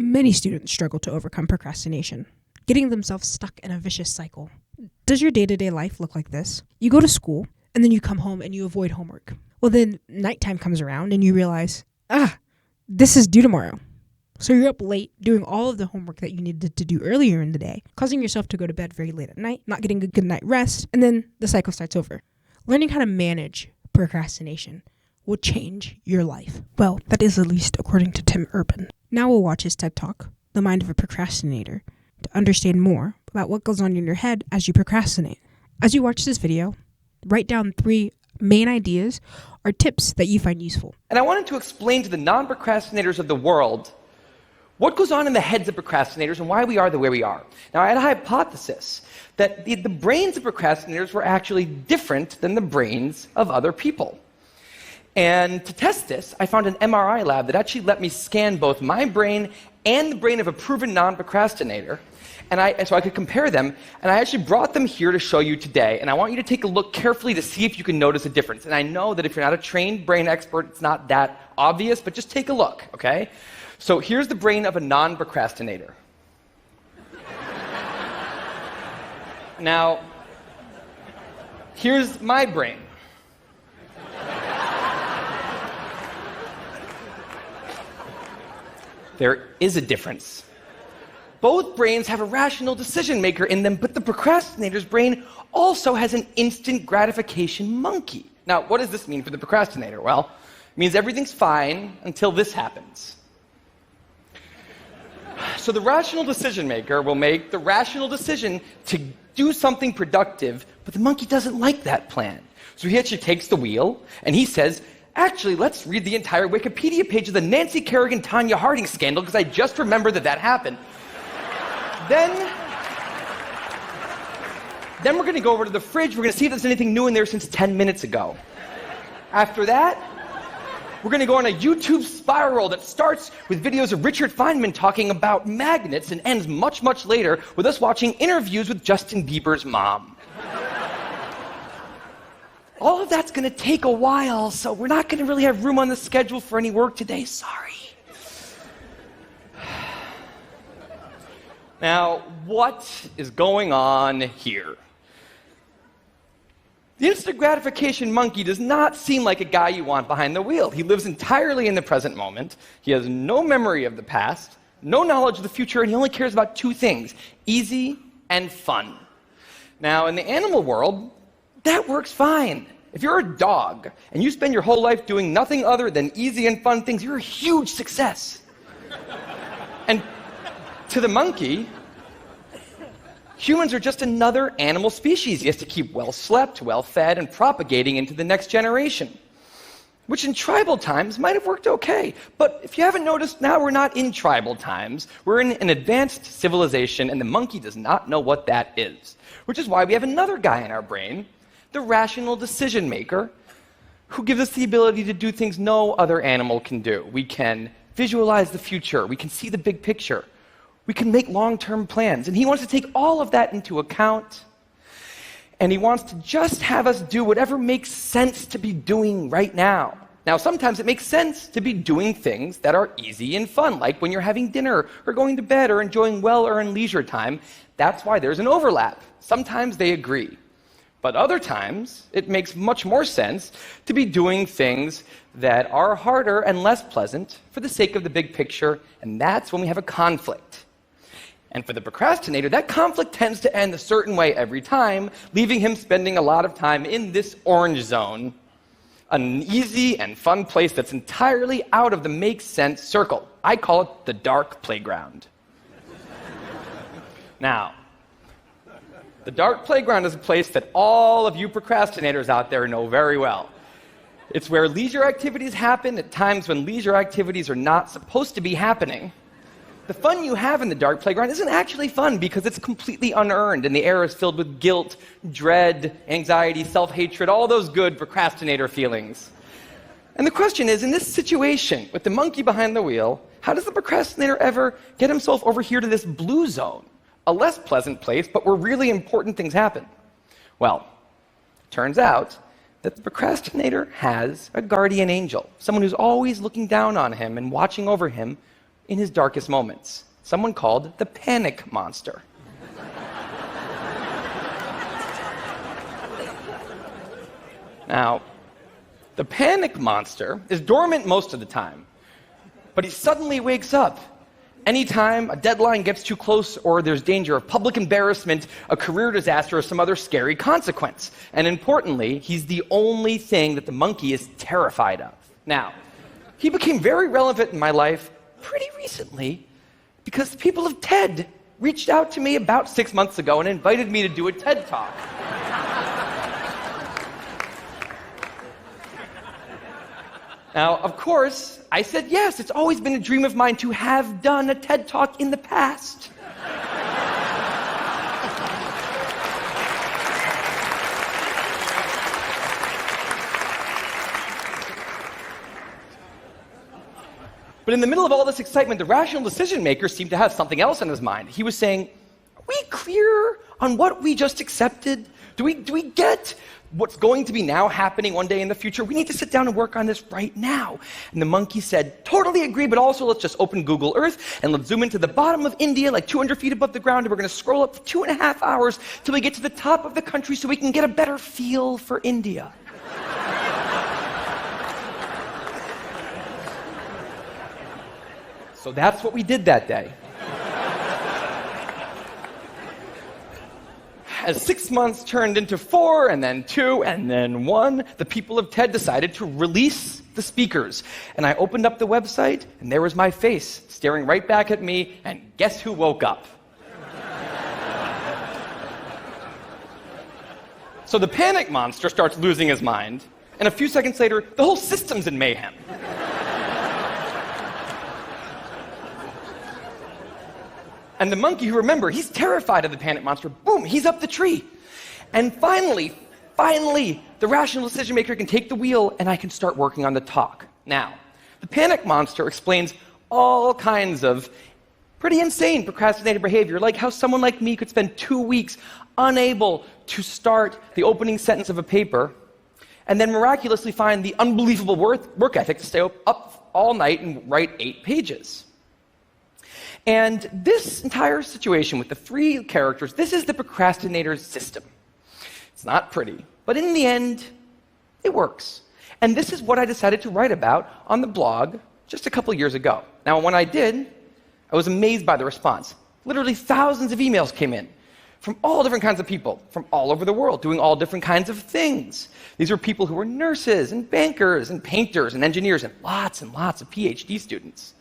Many students struggle to overcome procrastination, getting themselves stuck in a vicious cycle. Does your day-to-day life look like this? You go to school, and then you come home and you avoid homework. Well, then nighttime comes around and you realize, this is due tomorrow. So you're up late doing all of the homework that you needed to do earlier in the day, causing yourself to go to bed very late at night, not getting a good night rest, and then the cycle starts over. Learning how to manage procrastination will change your life. Well, that is at least according to Tim Urban. Now we'll watch his TED Talk, The Mind of a Procrastinator, to understand more about what goes on in your head as you procrastinate. As you watch this video, write down 3 main ideas or tips that you find useful. And I wanted to explain to the non-procrastinators of the world what goes on in the heads of procrastinators and why we are the way we are. Now, I had a hypothesis that the brains of procrastinators were actually different than the brains of other people. And to test this, I found an MRI lab that actually let me scan both my brain and the brain of a proven non-procrastinator, so I could compare them, and I actually brought them here to show you today, and I want you to take a look carefully to see if you can notice a difference. And I know that if you're not a trained brain expert, it's not that obvious, but just take a look, okay? So here's the brain of a non-procrastinator. Now, here's my brain. There is a difference. Both brains have a rational decision maker in them, but the procrastinator's brain also has an instant gratification monkey. Now, what does this mean for the procrastinator? Well, it means everything's fine until this happens. So the rational decision maker will make the rational decision to do something productive, but the monkey doesn't like that plan. So he actually takes the wheel and he says, actually, let's read the entire Wikipedia page of the Nancy Kerrigan-Tanya Harding scandal, because I just remembered that happened. Then we're going to go over to the fridge. We're going to see if there's anything new in there since 10 minutes ago. After that, we're going to go on a YouTube spiral that starts with videos of Richard Feynman talking about magnets and ends much, much later with us watching interviews with Justin Bieber's mom. All of that's going to take a while, so we're not going to really have room on the schedule for any work today. Sorry. Now, what is going on here? The instant gratification monkey does not seem like a guy you want behind the wheel. He lives entirely in the present moment. He has no memory of the past, no knowledge of the future, and he only cares about 2 things: easy and fun. Now, in the animal world, that works fine. If you're a dog and you spend your whole life doing nothing other than easy and fun things, you're a huge success. And to the monkey, humans are just another animal species. He has to keep well slept, well fed, and propagating into the next generation, which in tribal times might have worked okay. But if you haven't noticed, now we're not in tribal times. We're in an advanced civilization, and the monkey does not know what that is, which is why we have another guy in our brain, the rational decision maker, who gives us the ability to do things no other animal can do. We can visualize the future. We can see the big picture. We can make long-term plans. And he wants to take all of that into account, and he wants to just have us do whatever makes sense to be doing right now. Now, sometimes it makes sense to be doing things that are easy and fun, like when you're having dinner or going to bed or enjoying well-earned leisure time. That's why there's an overlap. Sometimes they agree. But other times, it makes much more sense to be doing things that are harder and less pleasant for the sake of the big picture, and that's when we have a conflict. And for the procrastinator, that conflict tends to end a certain way every time, leaving him spending a lot of time in this orange zone, an easy and fun place that's entirely out of the make sense circle. I call it the dark playground. Now, the dark playground is a place that all of you procrastinators out there know very well. It's where leisure activities happen at times when leisure activities are not supposed to be happening. The fun you have in the dark playground isn't actually fun because it's completely unearned, and the air is filled with guilt, dread, anxiety, self-hatred, all those good procrastinator feelings. And the question is, in this situation, with the monkey behind the wheel, how does the procrastinator ever get himself over here to this blue zone? A less pleasant place, but where really important things happen. Well, turns out that the procrastinator has a guardian angel, someone who's always looking down on him and watching over him in his darkest moments. Someone called the panic monster. Now, the panic monster is dormant most of the time, but he suddenly wakes up anytime a deadline gets too close or there's danger of public embarrassment, a career disaster, or some other scary consequence. And importantly, he's the only thing that the monkey is terrified of. Now, he became very relevant in my life pretty recently because the people of TED reached out to me about 6 months ago and invited me to do a TED Talk. Now, of course, I said yes. It's always been a dream of mine to have done a TED Talk in the past. But in the middle of all this excitement, the rational decision maker seemed to have something else on his mind. He was saying, are we clear on what we just accepted? Do we get what's going to be now happening one day in the future? We need to sit down and work on this right now. And the monkey said, totally agree, but also let's just open Google Earth and let's zoom into the bottom of India, like 200 feet above the ground, and we're going to scroll up for 2.5 hours till we get to the top of the country so we can get a better feel for India. So that's what we did that day. As 6 months turned into 4, and then 2, and then 1, the people of TED decided to release the speakers. And I opened up the website, and there was my face staring right back at me, and guess who woke up? So the panic monster starts losing his mind, and a few seconds later, the whole system's in mayhem. And the monkey, who, remember, he's terrified of the panic monster, boom, he's up the tree. And finally, the rational decision maker can take the wheel and I can start working on the talk. Now, the panic monster explains all kinds of pretty insane procrastinated behavior, like how someone like me could spend 2 weeks unable to start the opening sentence of a paper and then miraculously find the unbelievable work ethic to stay up all night and write 8 pages. And this entire situation with the 3 characters, this is the procrastinator's system. It's not pretty, but in the end, it works. And this is what I decided to write about on the blog just a couple years ago. Now, when I did, I was amazed by the response. Literally thousands of emails came in from all different kinds of people, from all over the world, doing all different kinds of things. These were people who were nurses and bankers and painters and engineers and lots of PhD students.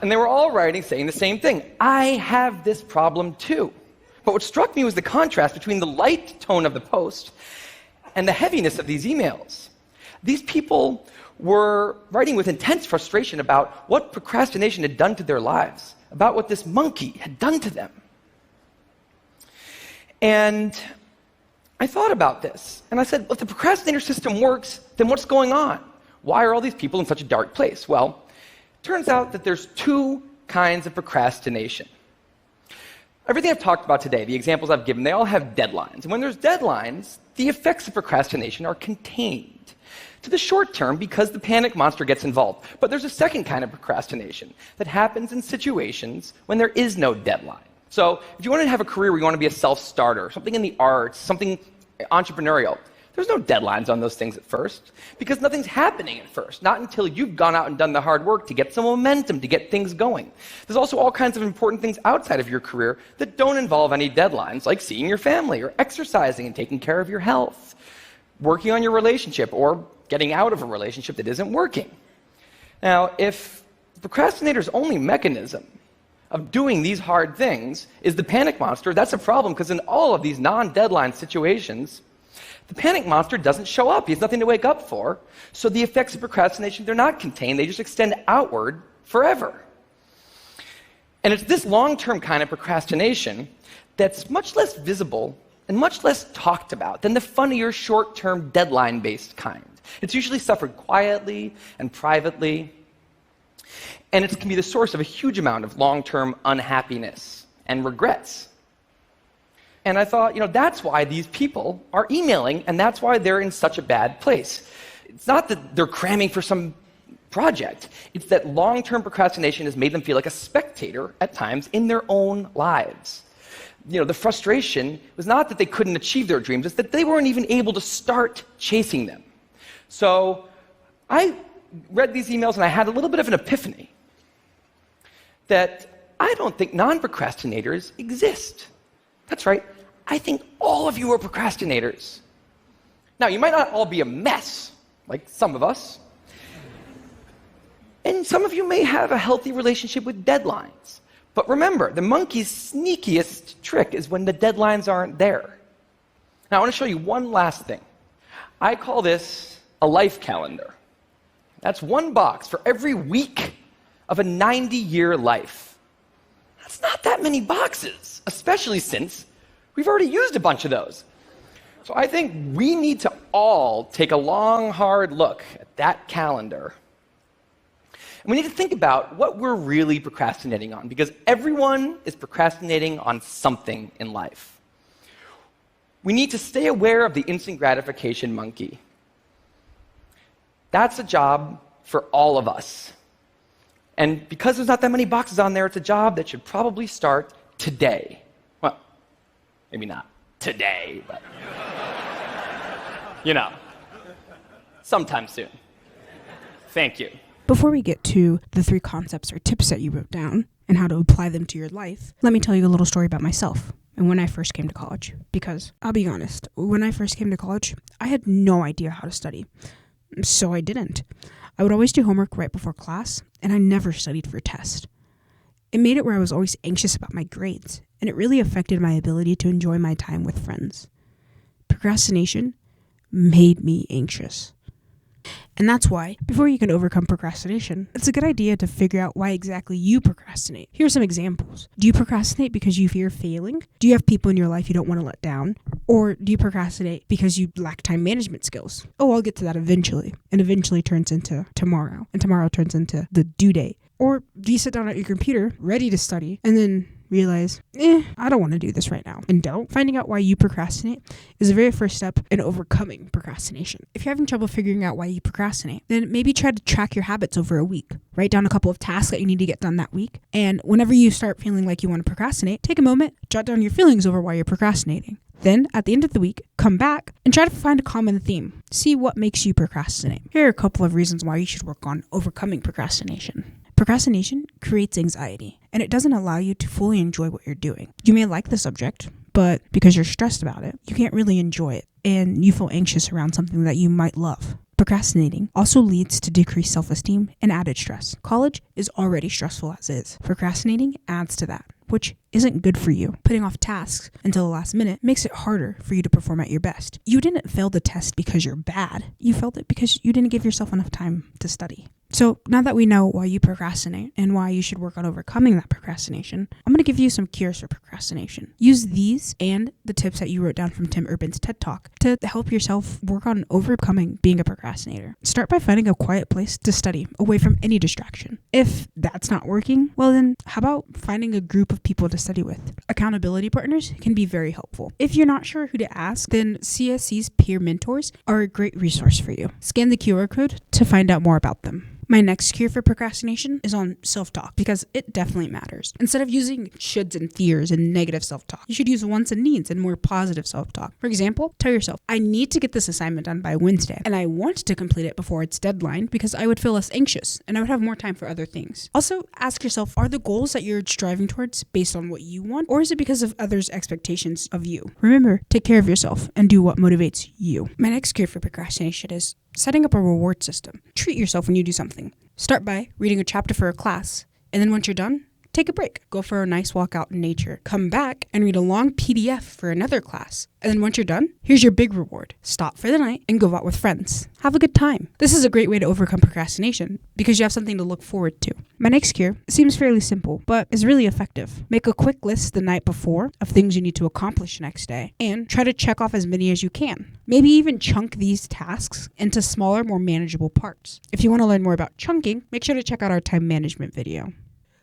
And they were all writing saying the same thing. I have this problem too. But what struck me was the contrast between the light tone of the post and the heaviness of these emails. These people were writing with intense frustration about what procrastination had done to their lives, about what this monkey had done to them. And I thought about this, and I said, well, if the procrastinator system works, then what's going on? Why are all these people in such a dark place? Well, turns out that there's 2 kinds of procrastination. Everything I've talked about today, the examples I've given, they all have deadlines. And when there's deadlines, the effects of procrastination are contained to the short term because the panic monster gets involved. But there's a second kind of procrastination that happens in situations when there is no deadline. So if you want to have a career where you want to be a self-starter, something in the arts, something entrepreneurial, there's no deadlines on those things at first, because nothing's happening at first, not until you've gone out and done the hard work to get some momentum, to get things going. There's also all kinds of important things outside of your career that don't involve any deadlines, like seeing your family, or exercising and taking care of your health, working on your relationship, or getting out of a relationship that isn't working. Now, if the procrastinator's only mechanism of doing these hard things is the panic monster, that's a problem, because in all of these non-deadline situations, the panic monster doesn't show up. He has nothing to wake up for. So the effects of procrastination, they're not contained. They just extend outward forever. And it's this long-term kind of procrastination that's much less visible and much less talked about than the funnier, short-term, deadline-based kind. It's usually suffered quietly and privately. And it can be the source of a huge amount of long-term unhappiness and regrets. And I thought, that's why these people are emailing, and that's why they're in such a bad place. It's not that they're cramming for some project. It's that long-term procrastination has made them feel like a spectator at times in their own lives. The frustration was not that they couldn't achieve their dreams, it's that they weren't even able to start chasing them. So I read these emails and I had a little bit of an epiphany that I don't think non-procrastinators exist. That's right, I think all of you are procrastinators. Now, you might not all be a mess, like some of us, and some of you may have a healthy relationship with deadlines. But remember, the monkey's sneakiest trick is when the deadlines aren't there. Now, I want to show you one last thing. I call this a life calendar. That's one box for every week of a 90-year life. That's not that many boxes, especially since we've already used a bunch of those. So I think we need to all take a long, hard look at that calendar. And we need to think about what we're really procrastinating on, because everyone is procrastinating on something in life. We need to stay aware of the instant gratification monkey. That's a job for all of us. And because there's not that many boxes on there, it's a job that should probably start today. Well, maybe not today, but sometime soon. Thank you. Before we get to the 3 concepts or tips that you wrote down and how to apply them to your life, let me tell you a little story about myself and when I first came to college. Because I'll be honest, when I first came to college, I had no idea how to study. So I didn't. I would always do homework right before class, and I never studied for a test. It made it where I was always anxious about my grades, and it really affected my ability to enjoy my time with friends. Procrastination made me anxious. And that's why, before you can overcome procrastination, it's a good idea to figure out why exactly you procrastinate. Here are some examples. Do you procrastinate because you fear failing? Do you have people in your life you don't want to let down? Or do you procrastinate because you lack time management skills? Oh, I'll get to that eventually. And eventually turns into tomorrow. And tomorrow turns into the due date. Or do you sit down at your computer, ready to study, and then realize, I don't want to do this right now, and don't? Finding out why you procrastinate is the very first step in overcoming procrastination. If you're having trouble figuring out why you procrastinate, then maybe try to track your habits over a week. Write down a couple of tasks that you need to get done that week, and whenever you start feeling like you want to procrastinate, take a moment, jot down your feelings over why you're procrastinating. Then, at the end of the week, come back and try to find a common theme. See what makes you procrastinate. Here are a couple of reasons why you should work on overcoming procrastination. Procrastination creates anxiety, and it doesn't allow you to fully enjoy what you're doing. You may like the subject, but because you're stressed about it, you can't really enjoy it, and you feel anxious around something that you might love. Procrastinating also leads to decreased self-esteem and added stress. College is already stressful as is. Procrastinating adds to that, which isn't good for you. Putting off tasks until the last minute makes it harder for you to perform at your best. You didn't fail the test because you're bad. You failed it because you didn't give yourself enough time to study. So now that we know why you procrastinate and why you should work on overcoming that procrastination, I'm going to give you some cures for procrastination. Use these and the tips that you wrote down from Tim Urban's TED Talk to help yourself work on overcoming being a procrastinator. Start by finding a quiet place to study away from any distraction. If that's not working, well then, how about finding a group of people to study with? Accountability partners can be very helpful. If you're not sure who to ask, then CSC's peer mentors are a great resource for you. Scan the QR code to find out more about them. My next cure for procrastination is on self-talk, because it definitely matters. Instead of using shoulds and fears and negative self-talk, you should use wants and needs and more positive self-talk. For example, tell yourself, I need to get this assignment done by Wednesday, and I want to complete it before its deadline because I would feel less anxious and I would have more time for other things. Also, ask yourself, are the goals that you're striving towards based on what you want, or is it because of others' expectations of you? Remember, take care of yourself and do what motivates you. My next cure for procrastination is setting up a reward system. Treat yourself when you do something. Start by reading a chapter for a class, and then once you're done, take a break. Go for a nice walk out in nature. Come back and read a long PDF for another class. And then once you're done, here's your big reward. Stop for the night and go out with friends. Have a good time. This is a great way to overcome procrastination because you have something to look forward to. My next cure seems fairly simple, but is really effective. Make a quick list the night before of things you need to accomplish next day, and try to check off as many as you can. Maybe even chunk these tasks into smaller, more manageable parts. If you want to learn more about chunking, make sure to check out our time management video.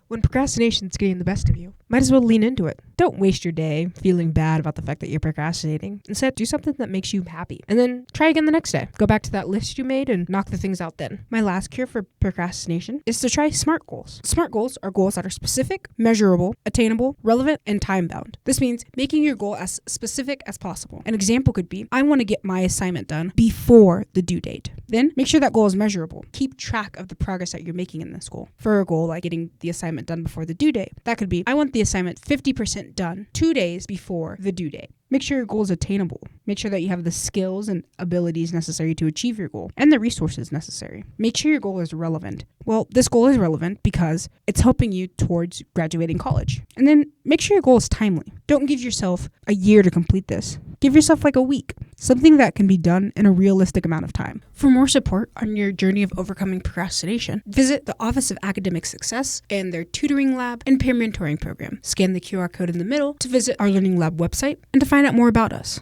When procrastination's getting the best of you, might as well lean into it. Don't waste your day feeling bad about the fact that you're procrastinating. Instead, do something that makes you happy. And then try again the next day. Go back to that list you made and knock the things out then. My last cure for procrastination is to try SMART goals. SMART goals are goals that are specific, measurable, attainable, relevant, and time-bound. This means making your goal as specific as possible. An example could be, I want to get my assignment done before the due date. Then make sure that goal is measurable. Keep track of the progress that you're making in this goal. For a goal like getting the assignment done before the due date, that could be, I want the assignment 50% done 2 days before the due date. Make sure your goal is attainable. Make sure that you have the skills and abilities necessary to achieve your goal and the resources necessary. Make sure your goal is relevant. Well, this goal is relevant because it's helping you towards graduating college. And then make sure your goal is timely. Don't give yourself a year to complete this. Give yourself like a week, something that can be done in a realistic amount of time. For more support on your journey of overcoming procrastination, visit the Office of Academic Success and their tutoring lab and peer mentoring program. Scan the QR code in the middle to visit our Learning Lab website and to find out more about us.